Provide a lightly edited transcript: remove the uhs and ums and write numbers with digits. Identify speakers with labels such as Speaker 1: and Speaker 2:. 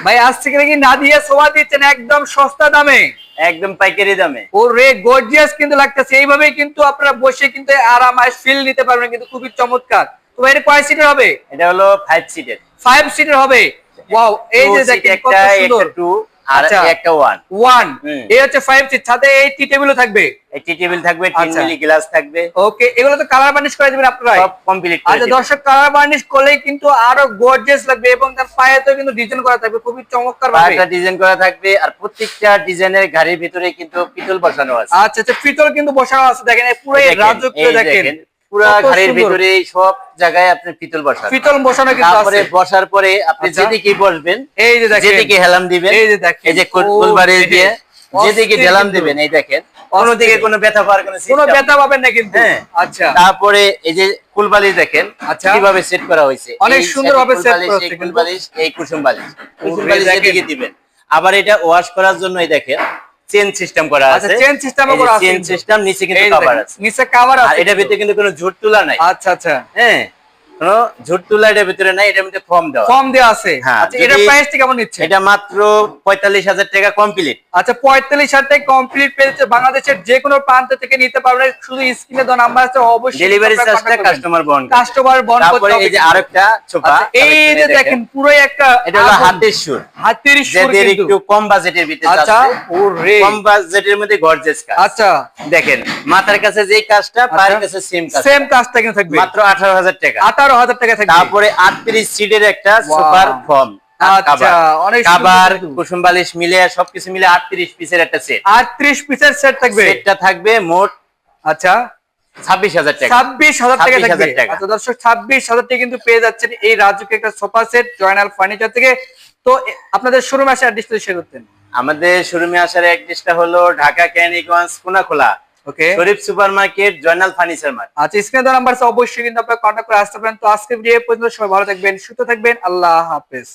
Speaker 1: ভাই আজ থেকে নাকি নাদিয়া সোফা দিচ্ছেন একদম সস্তা দামে,
Speaker 2: একদম পাইকারি দামে।
Speaker 1: ওরে গর্জিয়াস কিন্তু লাগতেছে। এইভাবেই কিন্তু আপনারা বসে কিন্তু আরাম আর ফিল নিতে পারবেন, কিন্তু খুবই চমৎকার। তো ভাই এটা কয় সিটের হবে?
Speaker 2: এটা হলো 5 সিটের।
Speaker 1: 5 সিটের হবে। ওয়াও, এই যে দেখেন কত সুন্দর।
Speaker 2: একটা 2 আর একটা 1।
Speaker 1: 1 এই হচ্ছে 5 সিট, সাথে এই টি টেবিলও থাকবে।
Speaker 2: এই টি টেবিল থাকবে, 3 মিলি গ্লাস থাকবে।
Speaker 1: ওকে, এগুলো তো কালার বার্নিশ করে দিবেন আপনারা?
Speaker 2: সব কমপ্লিট করে।
Speaker 1: আচ্ছা দর্শক, কালার বার্নিশ করলেই কিন্তু আরো গর্জিয়াস লাগবে, এবং তার পায়েতেও কিন্তু ডিজাইন করা থাকবে খুবই চমৎকার ভাবে।
Speaker 2: পায়েটা ডিজাইন করা থাকবে, আর প্রত্যেকটা ডিজাইনের গাড়ির ভিতরে কিন্তু পিতল বসানো আছে।
Speaker 1: আচ্ছা আচ্ছা, পিতল কিন্তু বসানো আছে। দেখেন পুরো রাজকীয়, দেখেন
Speaker 2: পুরো গাড়ির ভিতরে সব জায়গায় আপনি পিতল বসানো,
Speaker 1: পিতল বসানো কিন্তু আছে।
Speaker 2: তারপরে বসার পরে আপনি যেদিকে বসবেন,
Speaker 1: এই যে দেখেন,
Speaker 2: যেদিকে হেলাম দিবেন,
Speaker 1: এই যে দেখেন,
Speaker 2: এই যে কুলবাড়ি দিয়ে যেদিকে হেলাম দিবেন, এই দেখেন অন্যদিকে কোনো ব্যথা পাওয়ার কোনো
Speaker 1: ব্যথা পাবেন না কিন্তু। আচ্ছা,
Speaker 2: তারপরে এই যে কুলবালিশ দেখেন কিভাবে সেট করা হয়েছে,
Speaker 1: অনেক সুন্দর ভাবে সেট করা হয়েছে।
Speaker 2: কুলবালিশ, এই কুসুম বালিশ যেদিকে দিবেন। আবার এটা ওয়াশ করার জন্য এই দেখেন চেন সিস্টেম করা আছে।
Speaker 1: চেন সিস্টেমও করা আছে।
Speaker 2: চেন সিস্টেম, নিচে কিন্তু কভার আছে।
Speaker 1: নিচে কভার আছে,
Speaker 2: আর এটার ভিতরে কিন্তু কোনো ঝুট তোলা নাই।
Speaker 1: আচ্ছা আচ্ছা,
Speaker 2: হ্যাঁ, কোনো ঝুট তোলা এটার ভিতরে নাই, এটার মধ্যে ফর্ম দেওয়া,
Speaker 1: ফর্ম দেওয়া আছে। আচ্ছা, এটার প্রাইসটা কেমন নিচ্ছে?
Speaker 2: এটা মাত্র 45,000 টাকা কমপ্লিট।
Speaker 1: আচ্ছা, 45,000 টাকা কমপ্লিট পেয়েছে। বাংলাদেশের যে কোনো প্রান্ত থেকে নিতে পারবেন, শুধু স্ক্রিনে দেওয়া নাম্বার আছে, অবশ্যই
Speaker 2: ডেলিভারি চার্জটা কাস্টমার বহন করবে।
Speaker 1: কাস্টমার বহন করতে হবে।
Speaker 2: তারপরে এই যে আরেকটা সোফা,
Speaker 1: এই যে দেখেন পুরো একটা,
Speaker 2: এটা হলো হাতের সুর।
Speaker 1: হাতের সুর
Speaker 2: যাদের
Speaker 1: কিন্তু
Speaker 2: একটু কম বাজেটের ভিতরে আছে।
Speaker 1: আচ্ছা, ওরে
Speaker 2: কম বাজেটের মধ্যে গর্জিয়াস কাজ।
Speaker 1: আচ্ছা
Speaker 2: দেখেন মাথার কাছে যেই কাজটা, পায়ের কাছে সেম
Speaker 1: কাজটা কিন্তু থাকবে
Speaker 2: মাত্র 18,000 টাকা।
Speaker 1: 18,000 টাকা থাকবে।
Speaker 2: তারপরে 38 সিটের একটা সোফার ফর্ম,
Speaker 1: আচ্ছা, অনেক
Speaker 2: কভার কুসুম বালিশ মিলে সবকিছু মিলে 38 পিসের একটা সেট।
Speaker 1: 38 পিসের সেট থাকবে।
Speaker 2: সেটটা থাকবে মোট
Speaker 1: আচ্ছা
Speaker 2: 26,000 টাকা।
Speaker 1: 26,000 টাকা থাকবে। আচ্ছা দর্শক, 26,000 টাকা কিন্তু পেয়ে যাচ্ছেন এই রাজকীয় একটা সোফা সেট জয়নাল ফার্নিচার থেকে। তো আপনাদের শোরুমে আসার অ্যাড্রেসটা শেয়ার করতেন।
Speaker 2: আমাদের শোরুমে আসার অ্যাড্রেসটা হলো Dhaka Keraniganj Konakhola,
Speaker 1: okay,
Speaker 2: Sharif super market, Joynal furniture mart.
Speaker 1: আচ্ছা, স্ক্রিনে দেওয়া নাম্বার আছে, অবশ্যই কিন্তু আপনারা কন্টাক্ট করে আসতে পারেন। তো আজকে ভিডিও পর্যন্ত সবাই ভালো থাকবেন, সুস্থ থাকবেন, আল্লাহ হাফেজ।